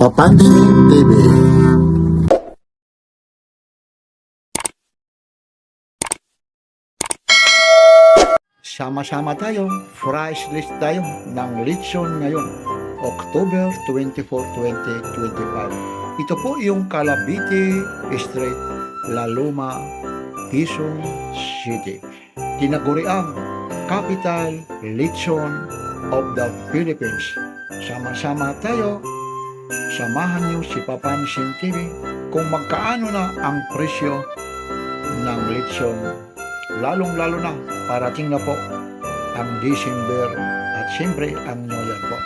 Papansin TV. Sama-sama tayo, fresh list tayo ng lechon ngayon, October 24, 2025. Ito po yung Calabite Street, La Loma, Quezon City. Tinaguriang Capital Lechon of the Philippines. Sama-sama tayo, samahan niyo si Papansin TV kung magkaano na ang presyo ng lechon. Lalong-lalo na parating na po ang December at siyempre ang New Year po.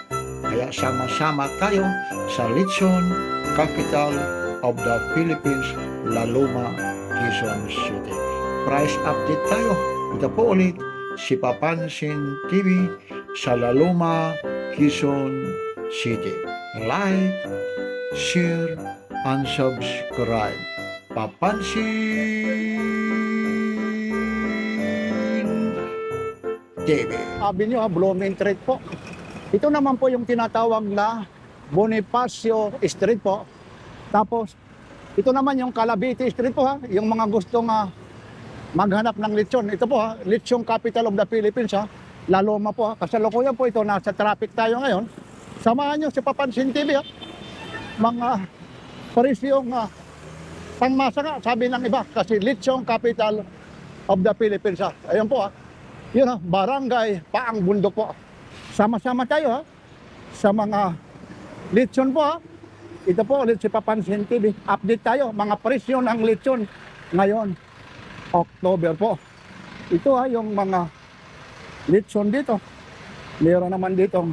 Kaya sama-sama tayo sa Lechon Capital of the Philippines, La Loma, Quezon City. Price update tayo. Ito po ulit si Papansin TV sa La Loma, Quezon City. Like, share, and subscribe. Papansin TV. Sabi nyo, Blooming Street po. Ito naman po yung tinatawag na Bonifacio Street po. Tapos, ito naman yung Calabite Street po ha. Yung mga gustong maghanap ng lechon. Ito po ha, Lechon Capital of the Philippines ha. La Loma po ha. Kasalukuyan po ito, nasa traffic tayo ngayon. Samahan nyo si Papansin TV ha. Mga presyong pangmasa nga, sabi ng iba. Kasi Lechon Capital of the Philippines ha. Ayun po ha. Yun ha, Barangay Paang Bundok po. Sama-sama tayo ha, sa mga lechon po ha. Ito po ulit si Papansin TV. Update tayo, mga presyo ng lechon ngayon, October po. Ito ha, yung mga lechon dito. Meron naman ditong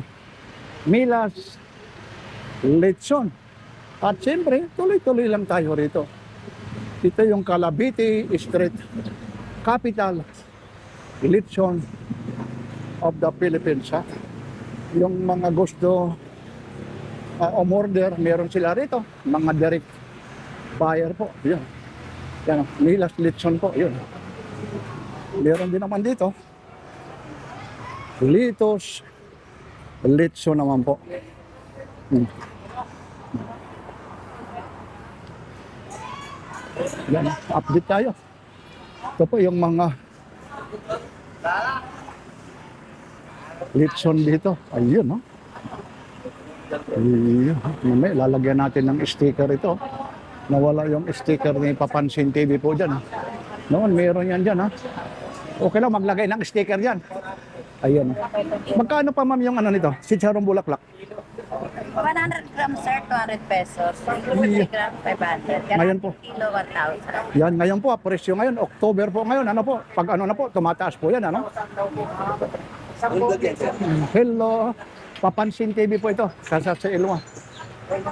Milas Lechon. At siyempre, tuloy-tuloy lang tayo rito. Ito yung Calabite Street, Capital Lechon of the Philippines ha. Yung mga gusto umorder, meron sila rito, mga direct buyer po. Yun. Yan, Milas Lechon po, yun. Meron din naman dito Litos Lechon naman po. Yan, update tayo. Ito po yung mga lechon dito. Ayun, no? Ayun. May lalagyan natin ng sticker ito. Nawala yung sticker ni Papansin TV po dyan. Noon, meron yan dyan. Ha? Okay lang, maglagay ng sticker dyan. Ayun. Magkano pa ma'am yung ano nito? Chicharong bulaklak? 100 grams sir, 200 pesos. 50 grams, 500. Ngayon po. Kilo, 1,000. Yan, ngayon po, presyo ngayon, October po ngayon, ano po, pag ano na po, tumataas po yan, ano? Hello, Papansin TV po ito, sa Ilua. May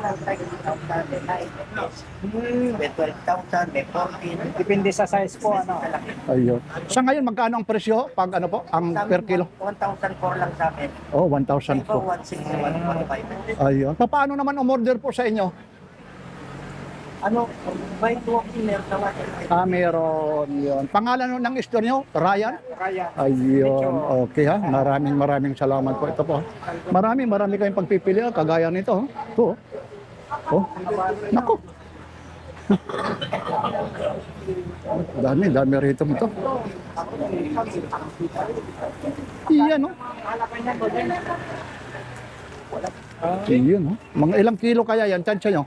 12,000, may 14. Depende sa size po, ano. Ayun. Sa ngayon, magkano ang presyo, pag ano po, ang per kilo? 1,004 lang sa akin. Oh, 1,000 Ito, po. 1,600, 1,45. Ayun. Paano naman umorder po sa inyo? Ano, by walking meron naman. Meron yun. Pangalan ng store nyo? Ryan? Kaya, Ayun. Okay ha. Maraming salamat po. Ito po. Marami kayong pagpipili. Kagaya nito. Ito. Oh. Naku. Dami rito ito. Iyan oh. Iyan oh. Mga ilang kilo kaya yan? Tansya nyo?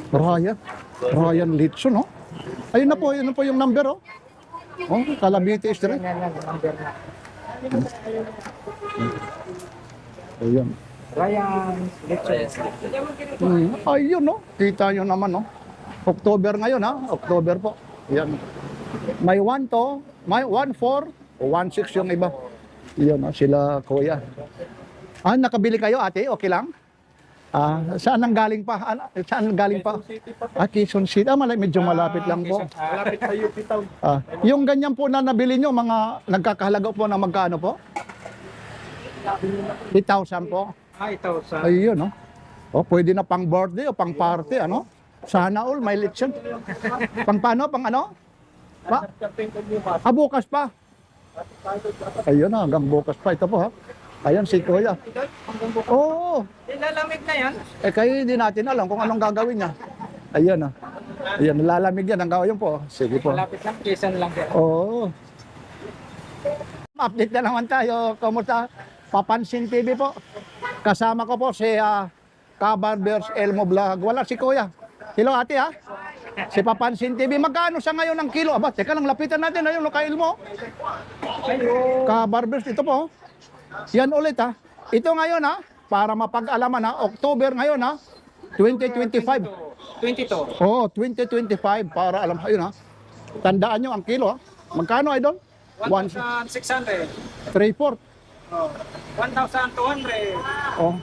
Ryan Lechon oh. Ayun na po yung number oh. Oh, Calabite Street. Ayun. Ryan, Lechon. Ayun no. Kita nyo naman no. October ngayon ha. October po. Yan. May 1 to, may 1,4 o 1,6 yung iba. Yan no, sila kuya. Nakabili kayo ate? Okay lang? Saan ang galing pa? Saan ang galing pa? Quezon City. Medyo malapit lang po. Malapit sa UP Town. Yung ganyan po na nabili nyo, mga nagkakahalaga po ng magkano po? 8,000 po. Ito sa... Ayun, no? O, pwede na pang birthday o pang party, ano? Sana all, may lechon. Pang paano? Pang ano? Bukas pa. Ayun na, hanggang bukas pa. Ito po, ha? Ayan si Kuya. Oo. Ilalamig na yan. Eh kayo hindi natin alam kung anong gagawin niya. Ayan ah. Ayan, lalamig yan ang gawin po. Sige po. Malapit lang, Quezon lang. Oo. Update na naman tayo. Kumusta? Papansin TV po. Kasama ko po si Kabarbers Elmo Vlog. Wala si Kuya. Hello ate ha. Si Papansin TV. Magkano sa ngayon ang kilo? Aba, teka lang, lapitan natin. Ayun, kay Elmo. Kabarbers, ito po. Yan ulit ha. Ito ngayon ha. Para mapag-alaman ha. October ngayon ha. 2025. 22. Oo, 2025. Para alam. Ayun ha. Tandaan nyo ang kilo ha. Magkano idol? 1,600. 3/4. Oh. 1,200. Oh.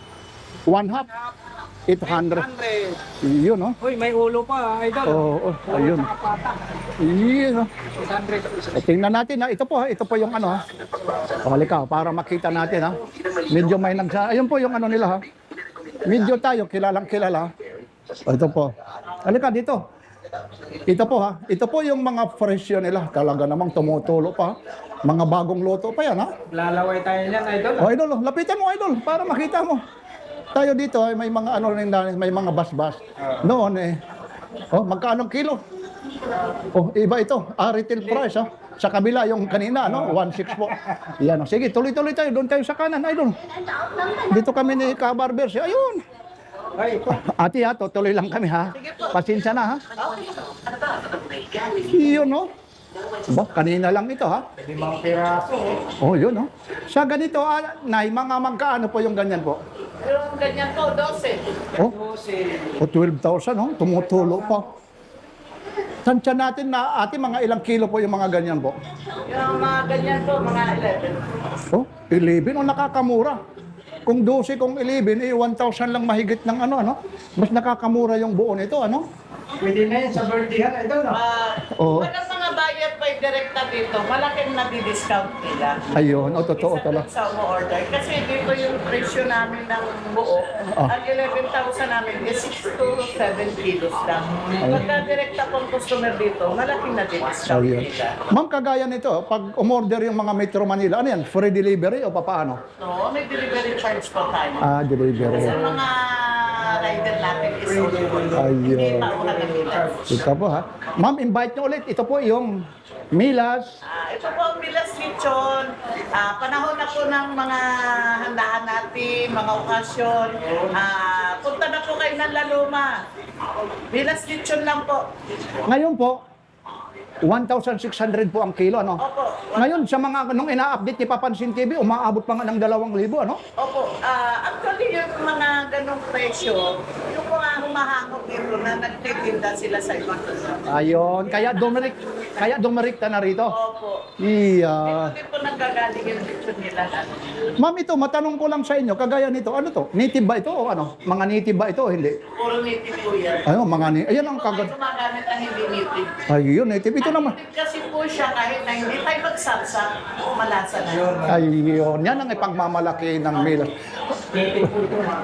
1/2. 800. 100. Yun, no? Uy, may ulo pa, idol. Oo, ayun. Yun, no? 600. Tingnan natin, ha? Ito po yung ano, ha? Halika, para makita natin, ha? Medyo may ayun po yung ano nila, ha? Medyo tayo, kilalang kilala, ha? Ito po. Halika, dito. Ito po, ha? Ito po yung mga presyo nila. Talaga namang tumutulo pa. Mga bagong loto pa yan, ha? Lalaway tayo niyan, idol. Oh, idol, lapitan mo, idol, para makita mo. Tayo dito ay may mga ano rin, may mga bas-bas. Noon magkano kilo? Oh, iba ito, retail price ha. Sa kabila yung kanina ano, 1.6 po. Yan, sige, tuloy-tuloy tayo, doon tayo sa kanan, idol. Dito kami ni Kabarbers. Ayun. Ay, Ate ha, tuloy lang kami ha. Pasensya na ha. Yun no. Ba, kanina lang ito ha. 5 piraso. Oh, yun no. Sa ganito, Nay, mga magkaano po yung ganyan po? Yung ganyan po, 12. Oh, 12. o 12,000, no? Tumutulo pa. Tansya natin na ate, mga ilang kilo po yung mga ganyan po? Yung mga ganyan po, mga 11. Oh, 11, nakakamura. Kung 12, kung 11, 1,000 lang mahigit ng ano. Mas nakakamura yung buo nito, ano? Pwede na yan sa birthday, idol. Oo. Walang mga buyer pa direkta dito, malaking nadi-discount nila. Ayun, totoo Isa talaga. dun sa umorder. Kasi dito yung presyo namin ng buo, ang 11,000 namin is 6 to 7 kilos lang. Pagka direkta pong customer dito, malaking nadi-discount Ayun. nila. Ma'am, kagaya nito, pag umorder yung mga Metro Manila, ano yan? Free delivery o papaano? So, may delivery charge po tayo. Delivery. Sa mga rider natin is only. Ayun. Hindi pa ako nagpila. Ito po ha. Ma'am, invite nyo ulit. Ito po yung Milas. Ito po ang Milas Lechon. Panahon na po ng mga handaan natin, mga okasyon. Punta na po kayo ng Laluma. Milas Lechon lang po. Ngayon po, 1,600 po ang kilo, ano? Opo. Ngayon, sa mga nung ina-update ni Papansin TV, umaabot pa nga ng 2,000, ano? Opo. Actually, yung mga ganong presyo, yung mga humahangok dito na nagtitinda sila sa ibang lugar. Ayun, kaya dumirikta na rito. Opo. Iya. Dito din po nanggagaling yung lechon nila. Ma'am, ito, matanong ko lang sa inyo, kagaya nito, ano to? Native ba ito o ano? Mga native ba ito o hindi? Puro native po yan. Ayun, mga native. Ayan ang Kung kagad. tayo gumagamit ng hindi native. Ayun, native. Ito naman. Native kasi po siya kahit na hindi tayo magsabsa, malasa na yun. Ayun, yan ang ipagmamalaki ng Milas.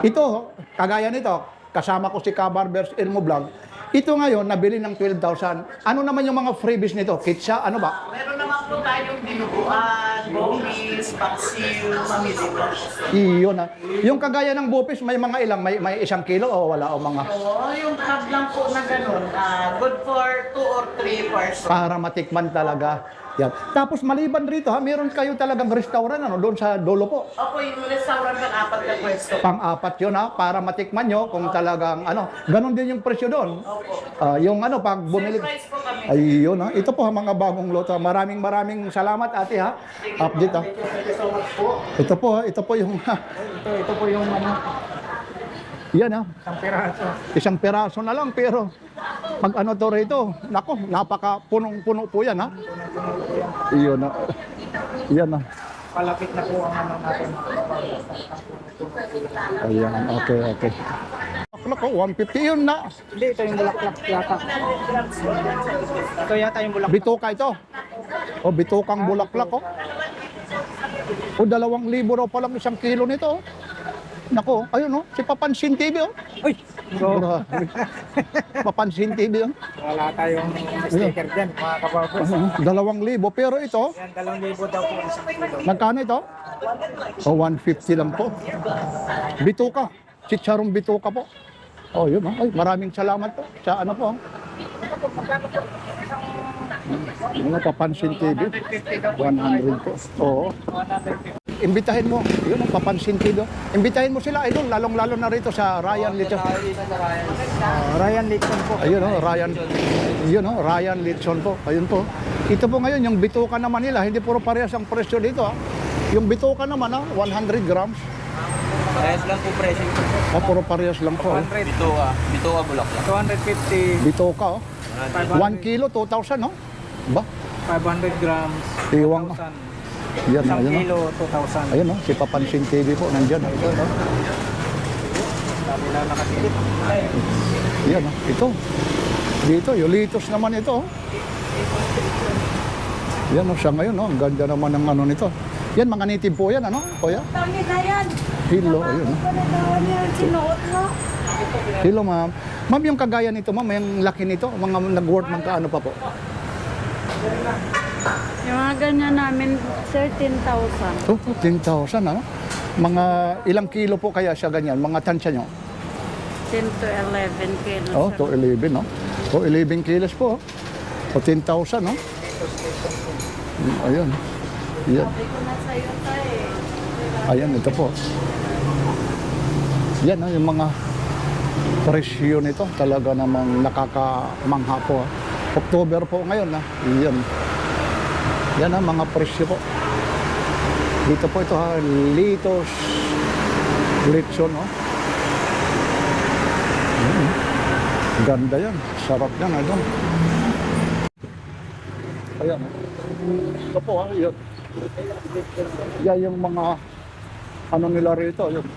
Ito, kagaya nito, kasama ko si Kabarbers Elmo Vlog. Ito ngayon, nabili ng 12,000. Ano naman yung mga freebies nito? Kitsa, ano ba? Meron naman po tayong dinuguan, bomis, paksiw, mamili po. Iyon ha. Yung kagaya ng bupis, may mga ilang, may 1 kilo o wala o mga So, yung hub lang po na ganun, good for 2 or 3 person. para matikman talaga. Yan. Tapos maliban rito ha, meron kayo talagang restaurant ano, doon sa dulo po. Opo, yung restaurant ng 4 na pwesto. Pang-apat yun ha, para matikman nyo kung talagang ano. Ganon din yung presyo doon. Opo. Yung ano, pag bumili. Surprise po kami. Ayun ha. Ito po ha, mga bagong loto. Maraming salamat ate ha. Update ha. Ito po ha, ito po yung Ito po yung ano, yan ha. isang piraso. Isang peraso na lang pero pag ano to rito, nako, napaka punong-puno po yan ha. Iyon ha. Yan ha. Palapit na po ang ano natin. Ayan, okay. Bulaklak ko, 150 yun na. Hindi, ito yung bulaklak yata. Ito yata yung bulaklak. Bituka ito. O, bitukang bulaklak ko. O, 2,000 raw pa lang 1 kilo nito. Nako, ayun o, si Papansin TV o. Uy! Bro, Grabe. Papansin TV o. wala tayong sticker dyan, mga kababos. 2,000, pero ito, Yan, 2,000 daw po isang kilo. magkano ito? O, 150 lang po. Bituka. chicharong bituka po. Oh, yun. Oh. Ay, maraming salamat po. Sa ano po. Mga Papansin TV. 100 po. Oo. Imbitahin mo. Yun ang Papansin TV. Imbitahin mo sila, idol. Lalong-lalo na rito sa Ryan Lechon. Ryan Lechon po. Ayun oh, Ryan. Yun oh, Ryan Lechon po. Ayun po. Ito po ngayon, yung bituka naman nila, hindi puro parehas ang presyo dito. Ah. Yung bituka naman, 100 grams. Parehas lang po presyo. Oh, puro parehas lang po. 100. Bituka Bulaklak. 250. Bituka, oh. 1 kilo, 2,000, no? Ba? 500 grams. Iwang. 1,000. Yan, Isang ayun, oh. kilo, 2,000. Ayun, oh. Si Papansin TV po, nandyan. Ayun, oh. Sabi na nakatilip. Yan, oh. Ito. Dito, Yulitos naman ito, oh. Yan, oh. Siya ngayon, oh. Ang ganda naman ng ano nito. Yan, mga native po yan, ano? Kuya? Dami na yan. Kilo, ayun, oh. Dami yan. Sinuot mo. Kilo, ma'am. Ma'am, yung kagaya nito, ma'am, yung laki nito, mga nag-worth magkaano pa po? Yung mga ganyan namin, 13,000. Oh, 10,000, ano? Mga ilang kilo po kaya siya ganyan? Mga tansya nyo? 10 to 11 kilos. Oh, to 11, no? To 11 kilos po. O 10,000, no? Ayun. Yan. Sabi ko na sa'yo tayo. Ayan, ito po. Yan, no? Yung mga presyo nito. Talaga namang nakakamangha po. October po ngayon, ha? Yan. Yan, ha? Mga presyo po. Dito po ito, ha? Litos. Lechon, no? Ganda yan. Sarap yan. Ano? Ayan. Ito po ha. Yun. Yan yung mga ano nila rito. Yun.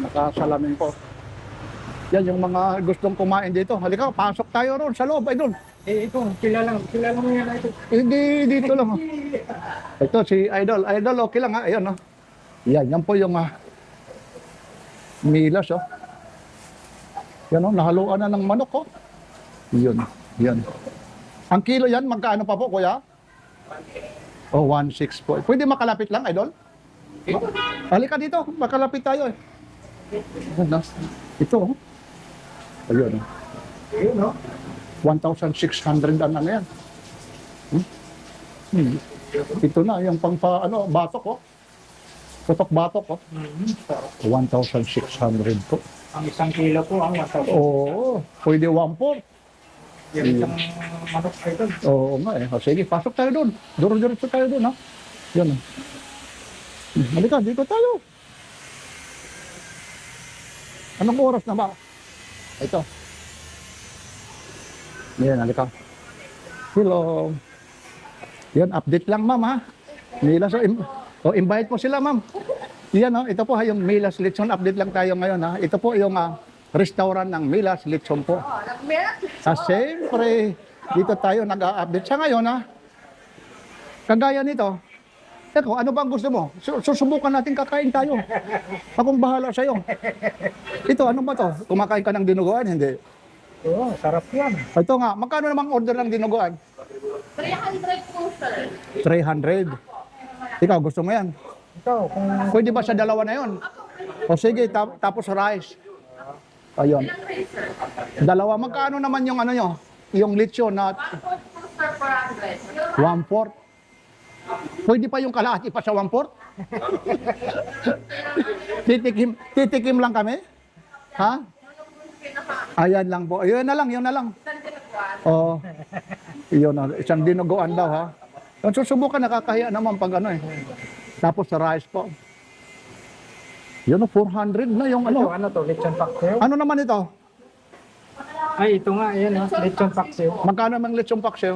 Nakasalamin po. Yan yung mga gustong kumain dito. Halika, pasok tayo ron sa loob. Ay doon. Ito, kilala mo yan ito. Hindi, dito lang. Oh. Ito si Idol. Idol, okay lang ha. Ayan. Oh. Yan po yung milas. Oh. Yan o, nahaluan na ng manok, oh. Yun, yan. Ang kilo yan, magkaano pa po, kuya? Oh, 1.6 po. Pwede makalapit lang, idol? Halika dito, makalapit tayo eh. Ito, oh. Ayun, oh. Ayun, no? 1,600 ang ano yan. Ito na, yung batok, oh. Putok batok, oh. 1,600 po. Ang isang kilo po, ang 1,000. Oo, pwede 1/4. Yan isang manok ito. Oo nga eh. O, sige, pasok tayo doon. Duro-diretso tayo doon, ha? Yan. Halika, dito tayo. Anong oras na ba? Ito. Yan, halika. Hello. Yan, update lang, ma'am, ha? Mila, so, invite mo sila, ma'am. Yan, oh, ito po ha, yung Milas Lechon. Update lang tayo ngayon, ha? Ito po yung restaurant ng Milas Lechon po. Siyempre, dito tayo nag-update. Sa ngayon, ha? Kagaya nito, teko, ano ba ang gusto mo? Susubukan natin kakain tayo. Akong bahala sa'yo. Ito, ano ba to? Kumakain ka ng dinuguan? Hindi. Oo, sarap yan. Ito nga, magkano namang order ng dinuguan? 300 po, sir. 300. Ikaw, gusto mo yan? Ito, kung Pwede ba sa dalawa na yon? O sige, tapos rice. Ayun. Dalawa. Magkano naman yung ano nyo? Yung lechon na 1/4. Pwede pa yung kalahati pa sa 1/4? Titikim lang kami? Ha? Ayan lang po. Yun na lang, yun na lang. Oo. Yun na. Isang dinuguan daw ha. Susubukan, nakakahiya naman pag ano eh. Tapos sa rice po. Yun o, 400 na yung ito, ano. ano to, lechon paksiw. Ano naman ito? Ay, ito nga, ayan, oh, lechon paksiw. Magkano mang lechong paksiw?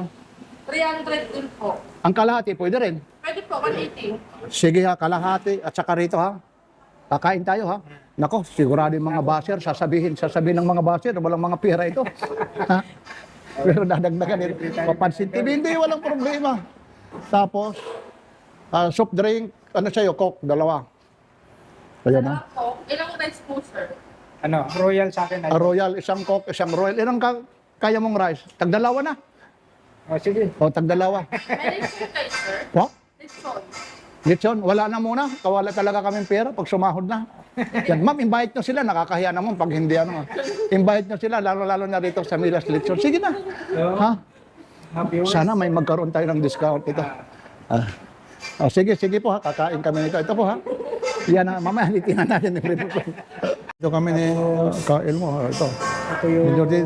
300 din po. Ang kalahati, pwede rin. Pwede po, 180. Sige ha, kalahati. At saka rito ha. Kakain tayo ha. Nako, sigurado yung mga basher, sasabihin ng mga basher, walang mga pera ito. Ha? Pero dadagdagan ito. Papansin TV, hindi, walang problema. Tapos, soft drink, ano sa'yo, Coke, 2. Ayan ha. Po, ilang rice po, sir? Ano, royal sa akin. Royal, isang Coke, isang Royal. Ilang kaya mong rice? Tag-2 na. Oh, sige. O, tag-2. May lechon kayo, sir? What? Lechon. Lechon, wala na muna. Kawala talaga kaming pera pag sumahod na. Yan, ma'am, invite nyo sila. Nakakahiya naman pag hindi ano. Invite nyo sila, lalo-lalo na rito sa Milas Lechon. Sige na. Ha? Sana may magkaroon tayo ng discount ito. Sige po ha. Kakain kami nito. Ito po ha. Yan na, mamaya halitin na natin. Ito kami ni Kael mo. Ito.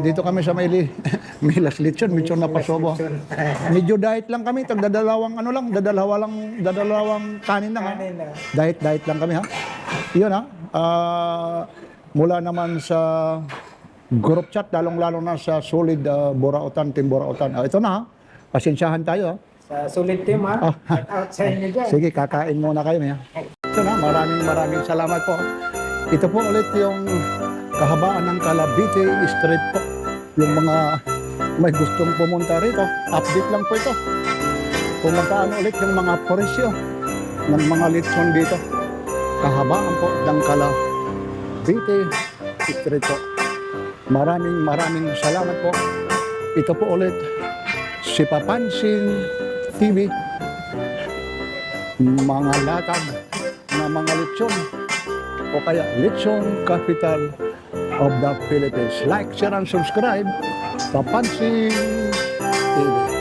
Dito kami sa Milas Lechon. Medyo napasobo. Medyo diet lang kami. Dadalawang ano lang. Dadalawang kanin lang ha. Diet lang kami ha. Yun ha. Mula naman sa group chat, lalong-lalo na sa solid Borautan, Team Borautan. Ito na ha. Pasensyahan tayo ha. Sa solid team ha. Shout out sa inyo dyan. Sige, kakain muna kayo. Ha? Ito na, maraming salamat po. Ito po ulit yung kahabaan ng Calavite Street po. Yung mga may gustong pumunta rito, update lang po ito. Kung magkaano ulit yung mga presyo ng mga lechon dito. Kahabaan po ng Calavite Street po. Maraming salamat po. Ito po ulit si Papansin TV. Mga latag na mga lechon o kaya lechon capital of the Philippines. Like, share, and subscribe. Papansin TV.